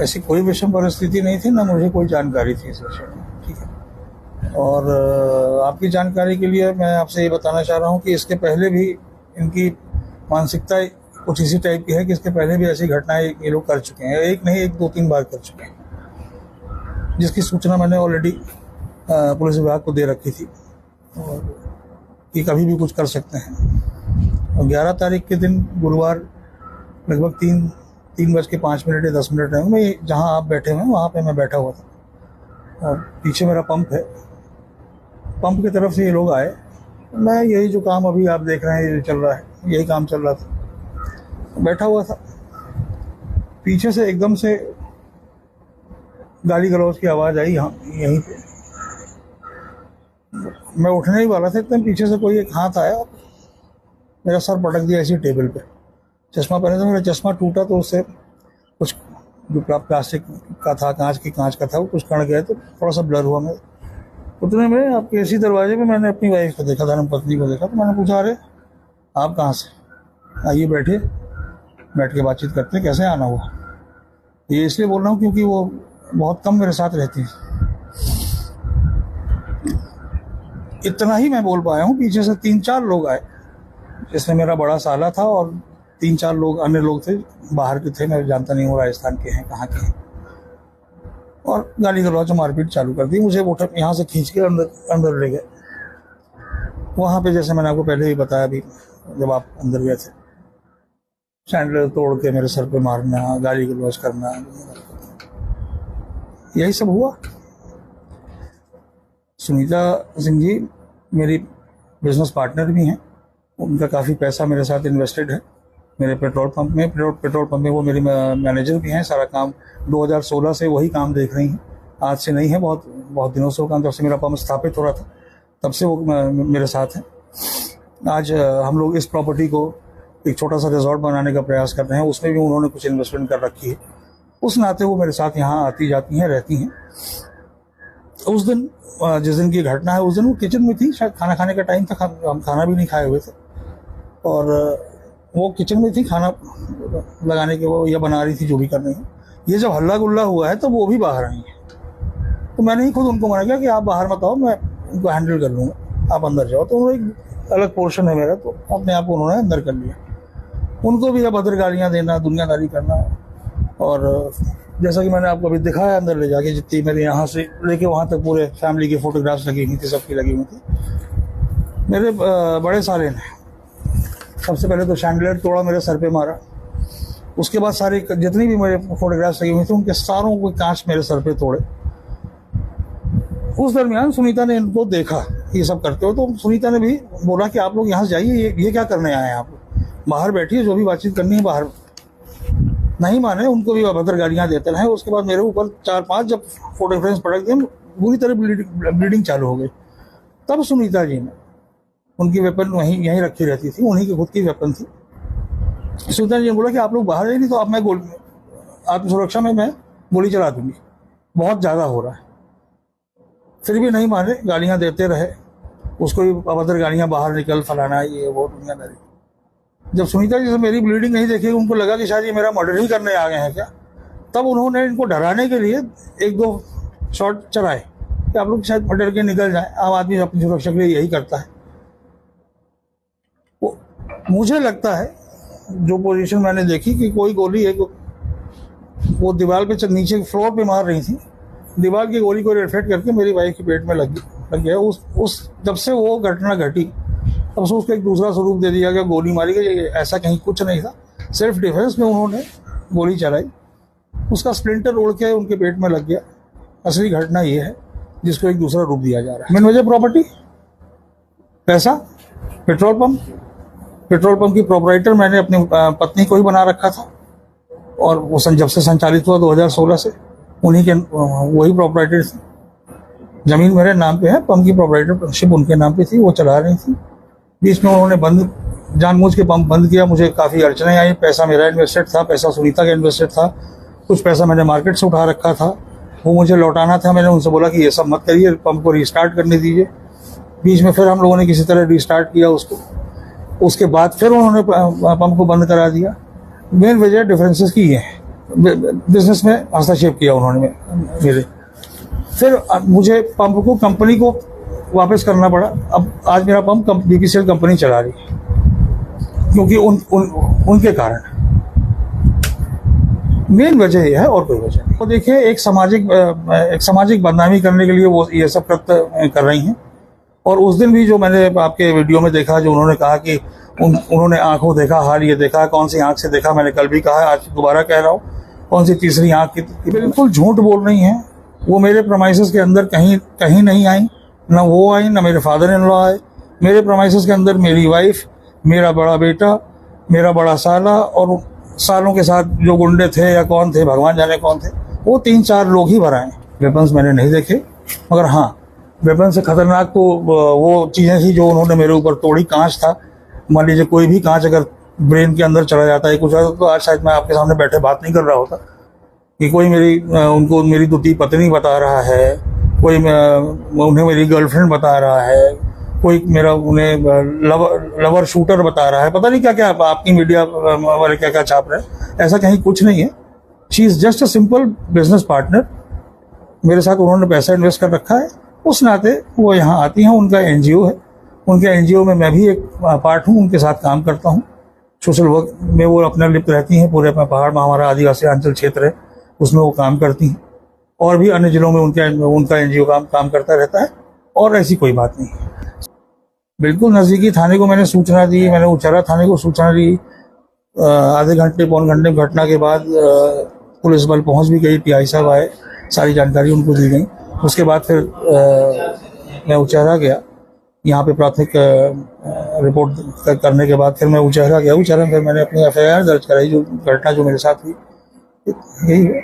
ऐसी कोई विषम परिस्थिति नहीं थी, ना मुझे कोई जानकारी थी इस विषय में, ठीक है। और आपकी जानकारी के लिए मैं आपसे ये बताना चाह रहा हूँ कि इसके पहले भी इनकी मानसिकता कुछ इसी टाइप की है कि इसके पहले भी ऐसी घटनाएं ये लोग कर चुके हैं, एक नहीं, एक 2-3 बार कर चुके हैं, जिसकी सूचना मैंने ऑलरेडी पुलिस विभाग को दे रखी थी, और कि कभी भी कुछ कर सकते हैं। और 11 तारीख के दिन गुरुवार लगभग 3:05 या 10 मिनट में मैं जहाँ आप बैठे हुए हैं वहाँ पे मैं बैठा हुआ था, और पीछे मेरा पंप है, पंप की तरफ से ये लोग आए। मैं यही जो काम अभी आप देख रहे हैं ये चल रहा है, यही काम चल रहा था, बैठा हुआ था। पीछे से एकदम से गाली गलौज की आवाज़ आई, यहाँ यहीं पे। मैं उठने ही वाला था, एकदम पीछे से कोई एक हाथ आया, मेरा सर पटक दिया ऐसी टेबल पे। चश्मा पहने था, मेरा चश्मा टूटा तो उससे कुछ जो प्लास्टिक का था, कांच का था, वो कुछ कण गया तो थोड़ा सा ब्लर हुआ। मैं उतने में आपके इसी दरवाजे पे मैंने अपनी वाइफ को देखा, धर्मपत्नी को देखा, तो मैंने पूछा, अरे आप कहाँ से, आइए बैठे, बैठ के बातचीत करते हैं, कैसे आना हुआ। ये इसलिए बोल रहा हूँ क्योंकि वो बहुत कम मेरे साथ रहती है। इतना ही मैं बोल पाया हूँ। पीछे से 3-4 लोग आए, जिसमें मेरा बड़ा साला था और 3-4 लोग अन्य लोग थे, बाहर के थे, मैं जानता नहीं हूँ राजस्थान के हैं कहाँ के हैं, और गाली गलौज मारपीट चालू कर दी। मुझे उठा यहाँ से खींच के अंदर ले गए। वहाँ पे जैसे मैंने आपको पहले ही बताया, अभी जब आप अंदर गए थे, सैंडल तोड़ के मेरे सर पे मारना, गाली गलौज करना, यही सब हुआ। सुनीता सिंह जी मेरी बिजनेस पार्टनर भी हैं, उनका काफ़ी पैसा मेरे साथ इन्वेस्टेड है मेरे पेट्रोल पंप में। वो मेरी मैनेजर भी हैं। सारा काम 2016 से वही काम देख रही हैं, आज से नहीं है, बहुत दिनों से वो काम, जब से मेरा पंप स्थापित हो रहा था तब से वो मेरे साथ हैं। आज हम लोग इस प्रॉपर्टी को एक छोटा सा रिजॉर्ट बनाने का प्रयास कर रहे हैं, उसमें भी उन्होंने कुछ इन्वेस्टमेंट कर रखी है। उस नाते वो मेरे साथ यहाँ आती जाती हैं, रहती हैं। उस दिन जिस दिन की घटना है, उस दिन वो किचन में थी, शायद खाना खाने का टाइम था, हम खाना भी नहीं खाए हुए थे, और वो किचन में थी, खाना लगाने के वो या बना रही थी, जो भी कर रही है। ये जब हल्ला गुल्ला हुआ है तो वो भी बाहर आई है, तो मैंने ही खुद उनको मना किया कि आप बाहर मत आओ, मैं उनको हैंडल कर लूँगा, आप अंदर जाओ। तो एक अलग पोर्शन है मेरा, तो अपने आप को उन्होंने अंदर कर लिया। उनको भी अभद्र गालियाँ देना, दुनियादारी करना, और जैसा कि मैंने आपको अभी दिखाया अंदर ले जाके, जितनी मेरे यहाँ से लेके वहाँ तक पूरे फैमिली की फोटोग्राफ्स लगी हुई थी, सबकी लगी हुई थी। मेरे बड़े साले ने सबसे पहले तो शैंडलियर तोड़ा, मेरे सर पे मारा। उसके बाद सारी जितनी भी मेरे फोटोग्राफ्स लगी हुई थी, उनके सारों को कांच मेरे सर पे तोड़े। उस दरमियान सुनीता ने इनको देखा ये सब करते हो, तो सुनीता ने भी बोला कि आप लोग यहाँ से जाइए, ये क्या करने आए हैं आप लोग, बाहर बैठिए, जो भी बातचीत करनी है बाहर। नहीं माने, उनको भी अभद्र गालियाँ देते रहे। उसके बाद मेरे ऊपर 4-5 जब फोटो फ्रेम्स पटक दिए, बुरी तरह ब्लीडिंग चालू हो गई। तब सुनीता जी ने, उनकी वेपन यहीं रखी रहती थी, उन्हीं की खुद की वेपन थी। सुनीता जी ने बोला कि आप लोग बाहर जाइए, नहीं तो अब मैं आत्मसुरक्षा में मैं गोली चला दूंगी, बहुत ज़्यादा हो रहा है। फिर भी नहीं माने, गालियाँ देते रहे, उसको भी अभद्र गालियाँ, बाहर निकल, फलाना, ये वो दुनियादारी। जब सुनीता जी से मेरी ब्लीडिंग नहीं देखी, उनको लगा कि शायद ये मेरा मर्डर ही करने आ गए हैं क्या, तब उन्होंने इनको डराने के लिए 1-2 शॉट चलाए कि आप लोग शायद मर्डर के निकल जाए। आम आदमी अपनी सुरक्षा के लिए यही करता है। मुझे लगता है जो पोजीशन मैंने देखी कि कोई गोली है, वो दीवार पे नीचे फ्लोर पे मार रही थी, दीवार की गोली को रिफ्लेक्ट करके मेरी वाइफ की पेट में लग गया। उस जब से वो घटना घटी, तब से उसको एक दूसरा स्वरूप दे दिया गया, गोली मारी गई। ऐसा कहीं कुछ नहीं था, सेल्फ डिफेंस में उन्होंने गोली चलाई, उसका स्प्लिंटर उड़ के उनके पेट में लग गया। असली घटना ये है जिसको एक दूसरा रूप दिया जा रहा है। बिन वजह प्रॉपर्टी, पैसा, पेट्रोल पंप की प्रोपराइटर मैंने अपनी पत्नी को ही बना रखा था, और वो जब से संचालित हुआ 2016 से, उन्हीं के वही प्रोपराइटर थे। जमीन मेरे नाम पे है, पंप की प्रोपराइटरशिप उनके नाम पे थी, वो चला रही थी। बीच में उन्होंने जानबूझ के पंप बंद किया, मुझे काफ़ी अड़चने आई। पैसा मेरा इन्वेस्टेड था, पैसा सुनीता का इन्वेस्टेड था, कुछ पैसा मैंने मार्केट से उठा रखा था, वो मुझे लौटाना था। मैंने उनसे बोला कि ये सब मत करिए, पंप को रीस्टार्ट करने दीजिए। बीच में फिर हम लोगों ने किसी तरह रीस्टार्ट किया उसको, उसके बाद फिर उन्होंने पंप को बंद करा दिया। मेन वजह डिफरेंसेस की ये है बिजनेस में हस्तक्षेप किया उन्होंने मेरे। फिर मुझे पंप को, कंपनी को वापस करना पड़ा। अब आज मेरा पंप बीपीसीएल कंपनी चला रही है, क्योंकि उनके कारण। मेन वजह यह है और कोई वजह नहीं। तो देखिए, एक सामाजिक बदनामी करने के लिए वो ये सब कृत्य कर रही हैं। और उस दिन भी जो मैंने आपके वीडियो में देखा, जो उन्होंने कहा कि उन्होंने आंखों देखा, हाल ये देखा, कौन सी आंख से देखा, मैंने कल भी कहा, आज दोबारा कह रहा हूँ, कौन सी तीसरी आंख की, बिल्कुल झूठ बोल रही हैं। वो मेरे प्रेमाइसेस के अंदर कहीं नहीं आई, ना वो आई, ना मेरे फादर इन लॉ आए। मेरे प्रेमाइसेस के अंदर मेरी वाइफ, मेरा बड़ा बेटा, मेरा बड़ा साला और सालों के साथ जो गुंडे थे या कौन थे, भगवान जाने कौन थे, वो 3-4 लोग ही भराए। वेपन्स मैंने नहीं देखे, मगर हाँ, वेपन से खतरनाक तो वो चीज़ें थी जो उन्होंने मेरे ऊपर तोड़ी। कांच था, मान लीजिए कोई भी कांच अगर ब्रेन के अंदर चला जाता है कुछ, तो आज शायद मैं आपके सामने बैठे बात नहीं कर रहा होता। कि कोई उनको मेरी दूती पत्नी बता रहा है, कोई उन्हें मेरी गर्लफ्रेंड बता रहा है, कोई मेरा उन्हें लवर शूटर बता रहा है, पता नहीं क्या क्या आपकी मीडिया वाले क्या क्या छाप रहे हैं। ऐसा कहीं कुछ नहीं है। She is just a simple business partner. मेरे साथ उन्होंने पैसा इन्वेस्ट कर रखा है, उस नाते वो यहाँ आती हैं। उनका एनजीओ है, उनके एनजीओ में मैं भी एक पार्ट हूँ, उनके साथ काम करता हूँ। सोशल वर्क में वो अपना लिप्त रहती हैं। पूरे पहाड़ में हमारा आदिवासी अंचल क्षेत्र है, उसमें वो काम करती हैं। और भी अन्य जिलों में उनका एनजीओ काम करता रहता है। और ऐसी कोई बात नहीं है। बिल्कुल नज़दीकी थाने को मैंने सूचना दी, मैंने उचरा थाने को सूचना दी। आधे घंटे पौन घंटे घटना के बाद पुलिस बल पहुंच भी गई, पीआई साहब आए, सारी जानकारी उनको दी गई। उसके बाद फिर मैं उचहरा गया। यहाँ पे प्राथमिक रिपोर्ट करने के बाद फिर मैं उचहरा गया। फिर मैंने अपनी एफआईआर दर्ज कराई, जो घटना जो मेरे साथ हुई, यही है।